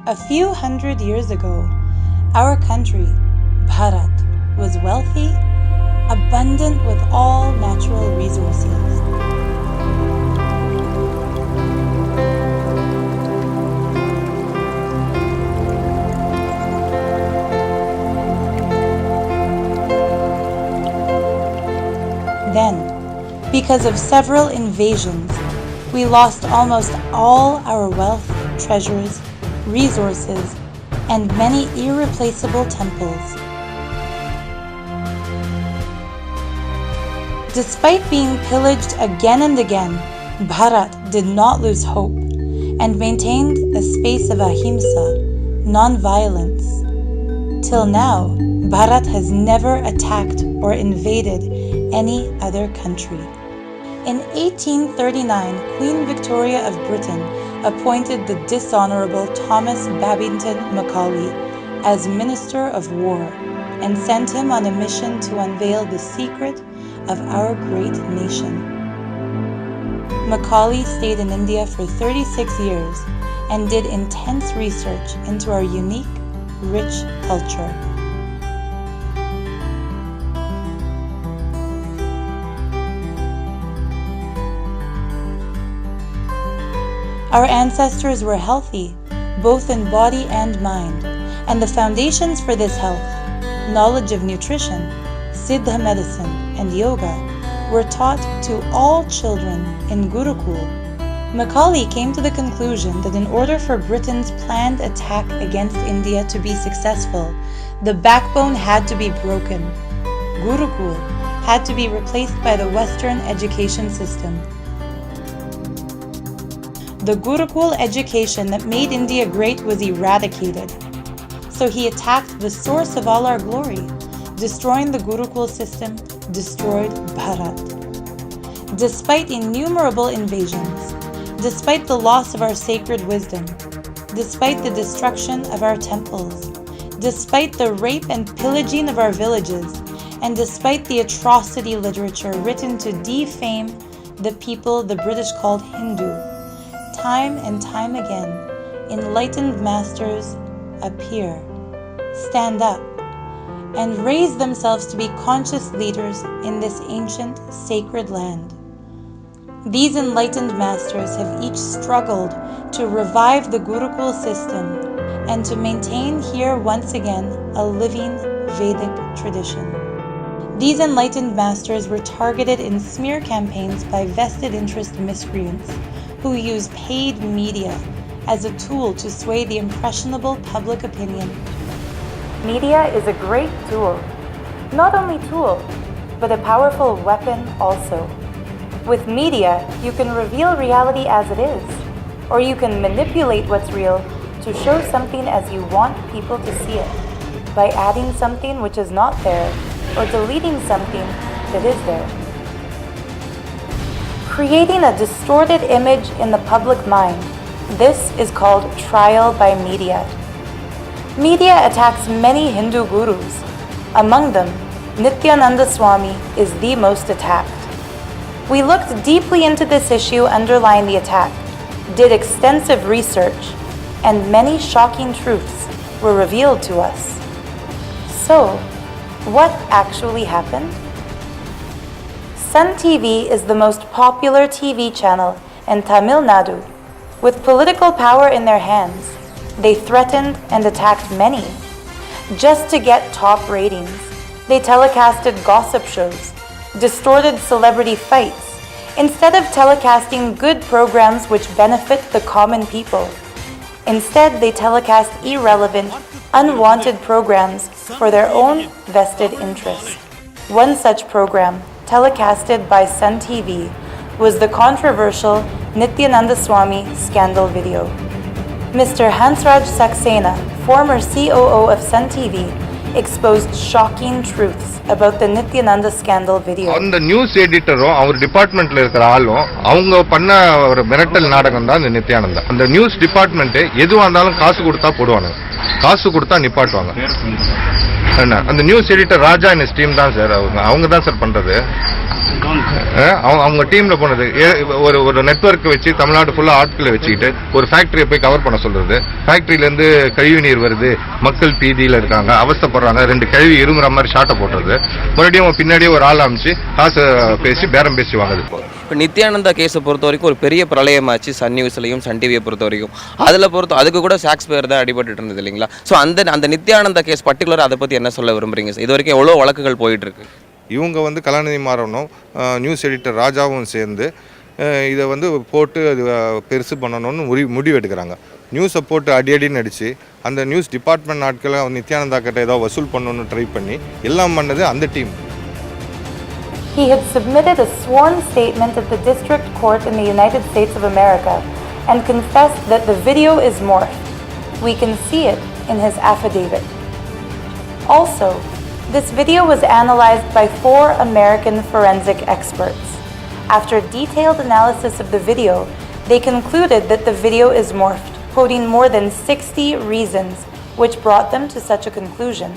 A few hundred years ago, our country, Bharat, was wealthy, abundant with all natural resources. Then, because of several invasions, we lost almost all our wealth, treasures, resources, and many irreplaceable temples. Despite being pillaged again and again, Bharat did not lose hope and maintained a space of ahimsa, non-violence. Till now, Bharat has never attacked or invaded any other country. In 1839, Queen Victoria of Britain appointed the dishonorable Thomas Babington Macaulay as Minister of War and sent him on a mission to unveil the secret of our great nation. Macaulay stayed in India for 36 years and did intense research into our unique, rich culture. Our ancestors were healthy, both in body and mind, and the foundations for this health, knowledge of nutrition, Siddha medicine, and yoga, were taught to all children in Gurukul. Macaulay came to the conclusion that in order for Britain's planned attack against India to be successful, the backbone had to be broken. Gurukul had to be replaced by the Western education system. The Gurukul education that made India great was eradicated. So he attacked the source of all our glory. Destroying the Gurukul system destroyed Bharat. Despite innumerable invasions, despite the loss of our sacred wisdom, despite the destruction of our temples, despite the rape and pillaging of our villages, and despite the atrocity literature written to defame the people the British called Hindu, time and time again, enlightened masters appear, stand up, and raise themselves to be conscious leaders in this ancient, sacred land. These enlightened masters have each struggled to revive the Gurukul system and to maintain here once again a living Vedic tradition. These enlightened masters were targeted in smear campaigns by vested interest miscreants who use paid media as a tool to sway the impressionable public opinion. Media is a great tool. Not only tool, but a powerful weapon also. With media, you can reveal reality as it is, or you can manipulate what's real to show something as you want people to see it, by adding something which is not there, or deleting something that is there. Creating a distorted image in the public mind, this is called trial by media. Media attacks many Hindu gurus. Among them, Nityananda Swami is the most attacked. We looked deeply into this issue underlying the attack, did extensive research, and many shocking truths were revealed to us. So, what actually happened? Sun TV is the most popular TV channel in Tamil Nadu. With political power in their hands, they threatened and attacked many. Just to get top ratings, they telecasted gossip shows, distorted celebrity fights, instead of telecasting good programs which benefit the common people. Instead, they telecast irrelevant, unwanted programs for their own vested interests. One such program, telecasted by Sun TV, was the controversial Nityananda Swami scandal video. Mr. Hansraj Saxena, former COO of Sun TV, exposed shocking truths about the Nityananda scandal video. அந்த news எடிட்டரும் அவர் டிபார்ட்மெண்ட்ல இருக்கிற ஆளும் அவங்க பண்ண ஒரு மிரட்டல் நாடகம் தான் இந்த நித்யானந்தா. அந்த நியூஸ் டிபார்ட்மெண்ட் எதுவா இருந்தாலும் காசு கொடுத்தா போடுவாங்க, காசு கொடுத்தா நிப்பாட்டுவாங்க. அந்த news editor Raja and team தான் சார், அவங்க தான் சார் பண்றது. அவங்க டீம்ல போனது ஒரு நெட்வொர்க் வச்சு தமிழ்நாடு ஃபுல்லா ஆட்களை வச்சுக்கிட்டு ஒரு ஃபேக்டரியை போய் கவர் பண்ண சொல்றது. ஃபேக்டரியில இருந்து கழிவு நீர் வருது, மக்கள் பீதியில இருக்காங்க, அவஸ்தைப்படுறாங்க, 2 கழிவு இருமுற மாதிரி ஷாட்டை போட்டுறது. மறுபடியும் பின்னாடியே ஒரு ஆள் அமைச்சு காசு பேசி பேரம் பேசி வாங்குது. இப்போ நித்யானந்தா கேஸை பொறுத்த வரைக்கும் ஒரு பெரிய பிரளயமாச்சு சன் நியூஸ்லையும் சன் டிவியை பொறுத்த வரைக்கும். அதுக்கு கூட ஷேக்ஸ் பேர் தான் அடிபட்டு இருந்தது இல்லைங்களா? ஸோ அந்த நித்யானந்தா கேஸ் பர்டிகுலர் அதை பற்றி என்ன சொல்ல விரும்புறீங்க சார்? இது வரைக்கும் எவ்வளோ வழக்குகள் போயிட்டு இருக்கு. இவங்க கலாநிதி மாறனும் நியூஸ் எடிட்டர் ராஜாவும் சேர்ந்து இதை போட்டு அது பெருசு பண்ணணும்னு முடிவு எடுக்கிறாங்க. நியூஸை போட்டு அடின்னு அடித்து அந்த நியூஸ் டிபார்ட்மெண்ட் ஆட்களை நித்யானந்தா கிட்ட ஏதோ வசூல் பண்ணணும்னு ட்ரை பண்ணி எல்லாம் பண்ணது அந்த team. He had submitted a sworn statement at the district court in the United States of America and confessed that the video is morphed. We can see it in his affidavit. Also, this video was analyzed by 4 American forensic experts. After detailed analysis of the video, they concluded that the video is morphed, quoting more than 60 reasons which brought them to such a conclusion.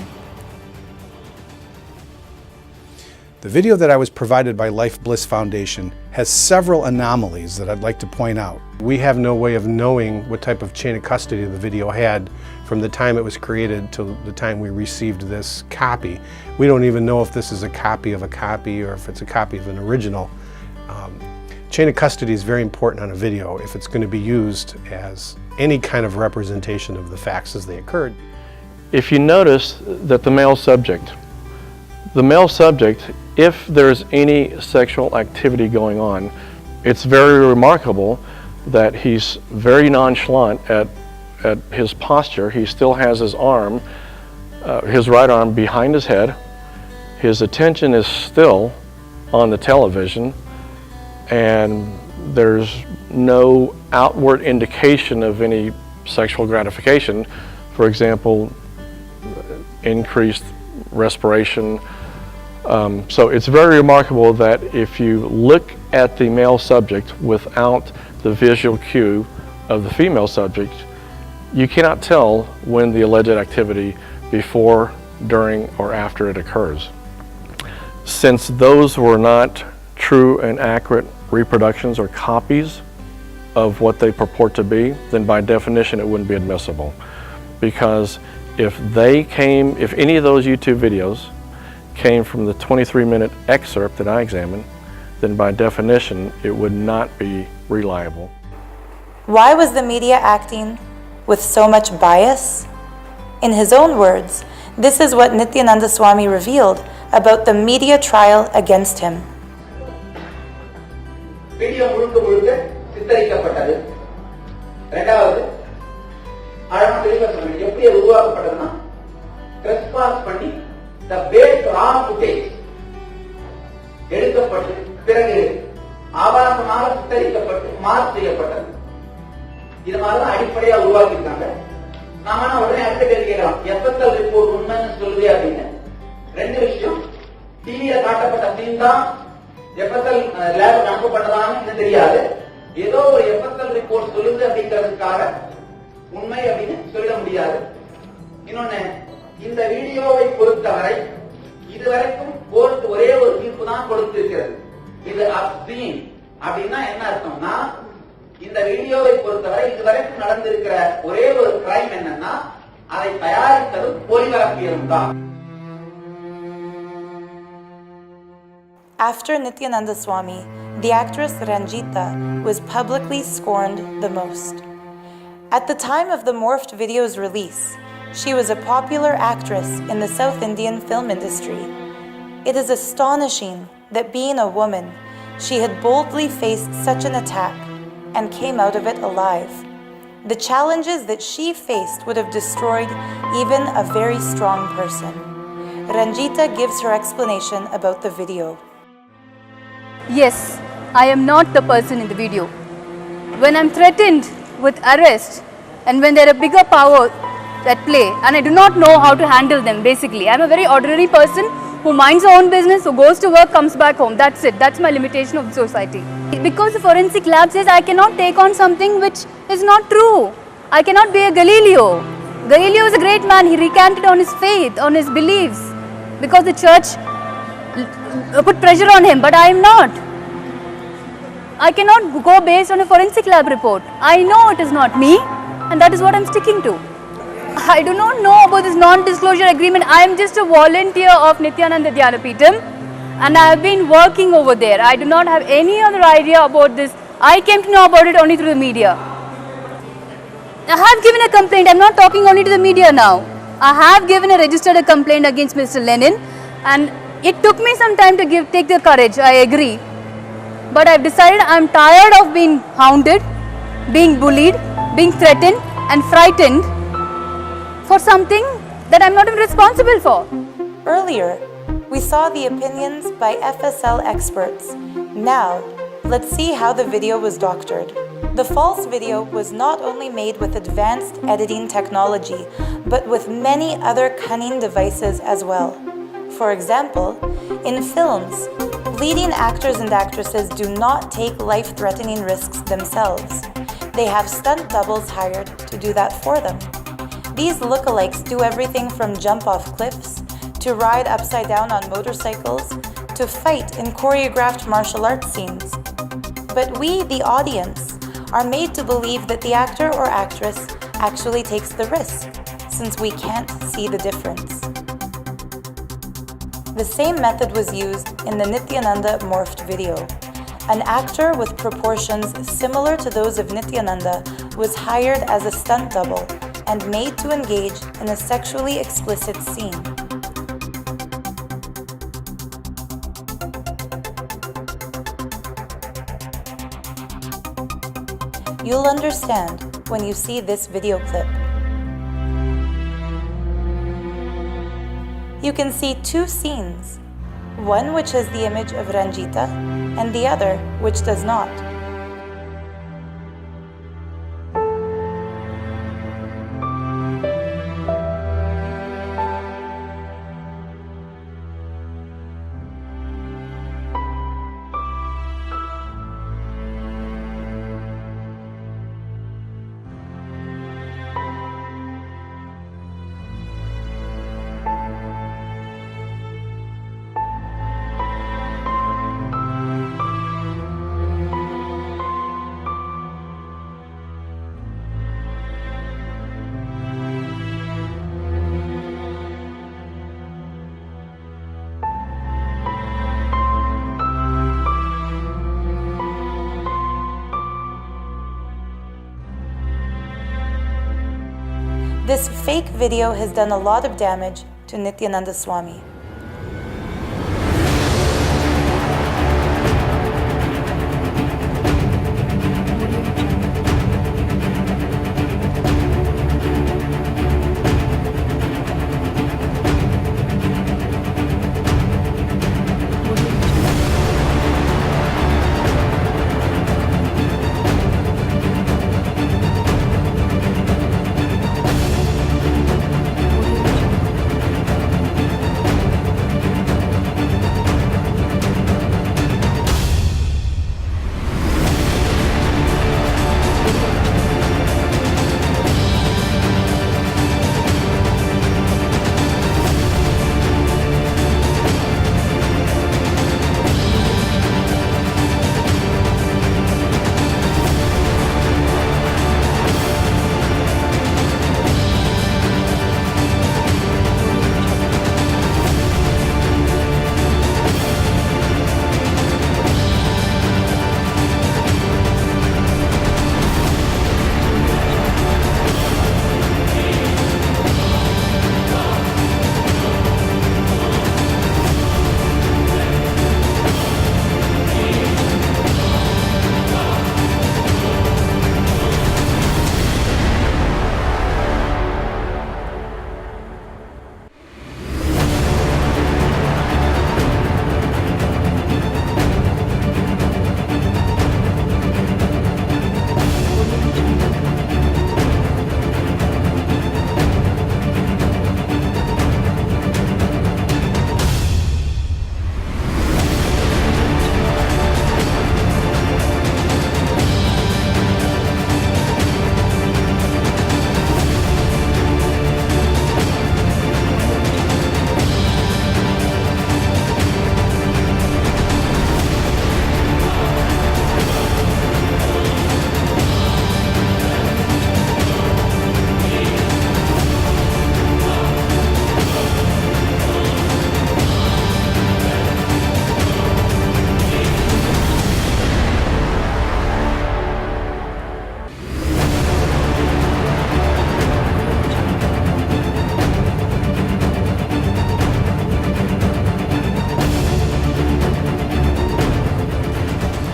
The video that I was provided by Life Bliss Foundation has several anomalies that I'd like to point out. We have no way of knowing what type of chain of custody the video had from the time it was created to the time we received this copy. We don't even know if this is a copy of a copy or if it's a copy of an original. Chain of custody is very important on a video if it's going to be used as any kind of representation of the facts as they occurred. If you notice that the male subject, if there's any sexual activity going on, it's very remarkable that he's very nonchalant at his posture. He still has his right arm behind his head. His attention is still on the television, and there's no outward indication of any sexual gratification. For example, increased respiration. So it's very remarkable that if you look at the male subject without the visual cue of the female subject, you cannot tell when the alleged activity before, during, or after it occurs. Since those were not true and accurate reproductions or copies of what they purport to be, then by definition it wouldn't be admissible. Because if any of those YouTube videos came from the 23-minute excerpt that I examined, then by definition it would not be reliable. Why was the media acting with so much bias? In his own words, this is what Nityananda Swami revealed about the media trial against him. Video முழுக்க சித்தரிக்கப்பட்டது. இரண்டாவது ஆழமா தெளிவா சொல்றேன். எப்படி அது உருவாக்கப்பட்டதுன்னா கிரஸ்பாஸ் பண்ணி the base raw footage எடுக்கப்பட்டு பிறகு ஆபாசமாக சித்தரிக்கப்பட்டு மார்க் செய்யப்பட்டது. இது மாதிரிதான் அடிப்படையா உருவாக்கியிருக்காங்க. நாம உடனே அடுத்த கேள்வி கேட்கலாம், FSL ரிப்போர்ட் உண்மைன்னு சொல்லுது அப்படின்னு. 2 விஷயம், டிவியில காட்டப்பட்ட சீன் தான் FSL லேப் அனுப்பப்பட்டதான்னு தெரியாது. ஏதோ ஒரு FSL ரிப்போர்ட் சொல்லுது அப்படிங்கிறதுக்காக உண்மை அப்படின்னு சொல்ல முடியாது. இன்னொன்னு, இந்த வீடியோவை பொறுத்தவரை இதுவரைக்கும் கோர்ட் ஒரே ஒரு தீர்ப்பு தான் கொடுத்திருக்கிறது. இது அப்ஸ்ட்ரீம் அப்படின்னா என்ன அர்த்தம்னா, இந்த வீடியோவை பொறுத்தவரை இதுவரைக்கும் நடந்திருக்கிற ஒரே ஒரு கிரைம் என்னன்னா அதை தயாரித்ததும் ஒளிபரப்பியதும் தான். After Nityananda Swami, the actress Ranjita was publicly scorned the most. At the time of the morphed video's release, she was a popular actress in the South Indian film industry. It is astonishing that being a woman, she had boldly faced such an attack and came out of it alive. The challenges that she faced would have destroyed even a very strong person. Ranjita gives her explanation about the video. Yes, I am not the person in the video. When I'm threatened with arrest and when there are bigger power at play and I do not know how to handle them, basically I'm a very ordinary person who minds her own business, who goes to work, comes back home. That's it. That's my limitation of the society. Because the forensic lab says I cannot take on something which is not true. I cannot be a Galileo. Galileo was a great man. He recanted on his faith, on his beliefs, because the church put pressure on him, but I am not. I cannot go based on a forensic lab report. I know it is not me, and that is what I am sticking to. I do not know about this non-disclosure agreement. I am just a volunteer of Nityananda Dhyanapitham, and I have been working over there. I do not have any other idea about this. I came to know about it only through the media. I have given a complaint. I am not talking only to the media now. I have registered a complaint against Mr. Lenin, and it took me some time to take the courage. I agree. But I've decided I'm tired of being hounded, being bullied, being threatened and frightened for something that I'm not even responsible for. Earlier, we saw the opinions by FSL experts. Now, let's see how the video was doctored. The false video was not only made with advanced editing technology, but with many other cunning devices as well. For example, in films, leading actors and actresses do not take life-threatening risks themselves. They have stunt doubles hired to do that for them. These lookalikes do everything from jump off cliffs, to ride upside down on motorcycles, to fight in choreographed martial arts scenes. But we, the audience, are made to believe that the actor or actress actually takes the risk, since we can't see the difference. The same method was used in the Nityananda morphed video. An actor with proportions similar to those of Nityananda was hired as a stunt double and made to engage in a sexually explicit scene. You'll understand when you see this video clip. You can see two scenes, one which has the image of Ranjita and the other which does not. This fake video has done a lot of damage to Nityananda Swami.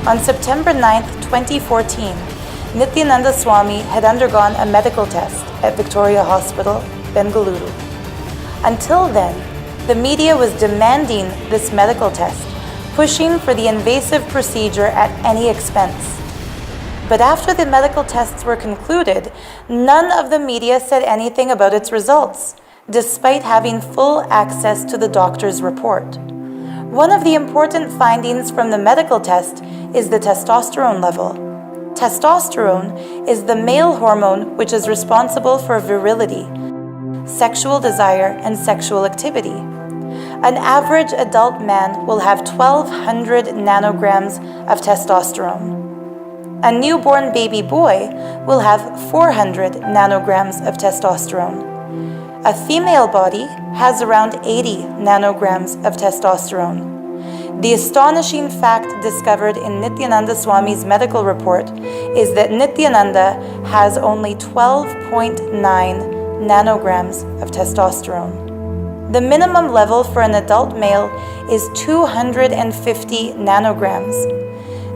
On September 9th, 2014, Nityananda Swami had undergone a medical test at Victoria Hospital, Bengaluru. Until then, the media was demanding this medical test, pushing for the invasive procedure at any expense. But after the medical tests were concluded, none of the media said anything about its results, despite having full access to the doctor's report. One of the important findings from the medical test is the testosterone level. Testosterone is the male hormone which is responsible for virility, sexual desire, and sexual activity. An average adult man will have 1,200 nanograms of testosterone. A newborn baby boy will have 400 nanograms of testosterone. A female body has around 80 nanograms of testosterone. The astonishing fact discovered in Nityananda Swami's medical report is that Nityananda has only 12.9 nanograms of testosterone. The minimum level for an adult male is 250 nanograms.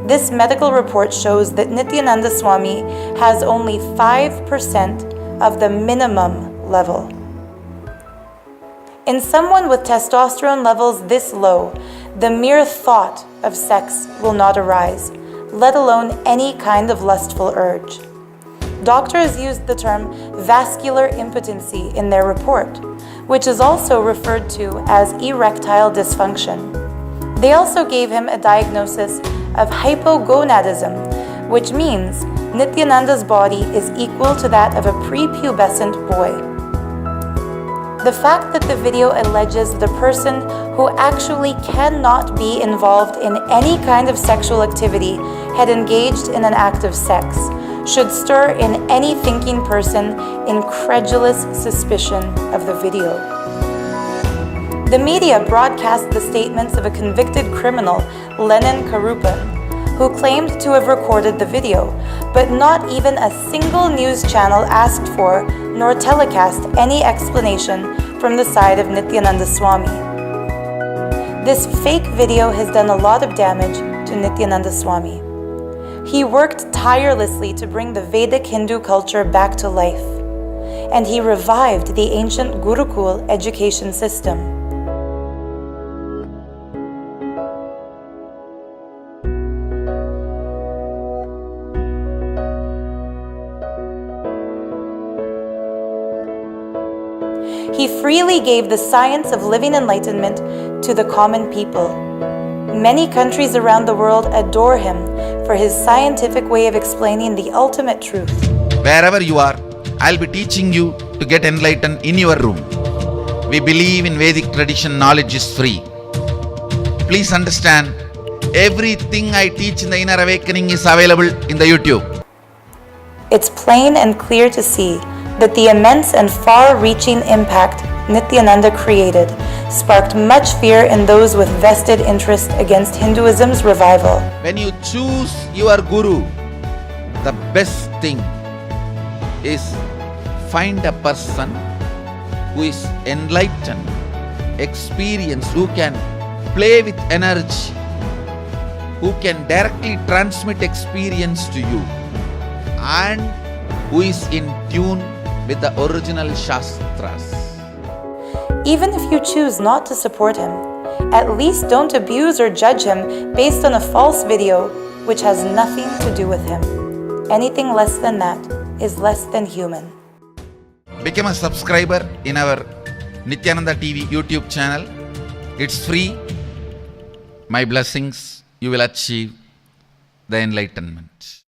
This medical report shows that Nityananda Swami has only 5% of the minimum level. In someone with testosterone levels this low, the mere thought of sex will not arise, let alone any kind of lustful urge. Doctors used the term vascular impotency in their report, which is also referred to as erectile dysfunction. They also gave him a diagnosis of hypogonadism, which means Nityananda's body is equal to that of a prepubescent boy. The fact that the video alleges the person who actually cannot be involved in any kind of sexual activity had engaged in an act of sex should stir in any thinking person incredulous suspicion of the video. The media broadcast the statements of a convicted criminal, Lenin Karupan, who claimed to have recorded the video, but not even a single news channel asked for nor telecast any explanation from the side of Nityananda Swami. This fake video has done a lot of damage to Nityananda Swami. He worked tirelessly to bring the Vedic Hindu culture back to life, and he revived the ancient Gurukul education system. He freely gave the science of living enlightenment to the common people. Many countries around the world adore him for his scientific way of explaining the ultimate truth. Wherever you are, I'll be teaching you to get enlightened in your room. We believe in Vedic tradition, knowledge is free. Please understand, everything I teach in the Inner Awakening is available in the YouTube. It's plain and clear to see that the immense and far-reaching impact Nityananda created sparked much fear in those with vested interest against Hinduism's revival. When you choose your guru, the best thing is find a person who is enlightened, experienced, who can play with energy, who can directly transmit experience to you, and who is in tune with the original Shastras. Even if you choose not to support him, at least don't abuse or judge him based on a false video which has nothing to do with him. Anything less than that is less than human. Become a subscriber in our Nityananda TV YouTube channel. It's free. My blessings, you will achieve the enlightenment.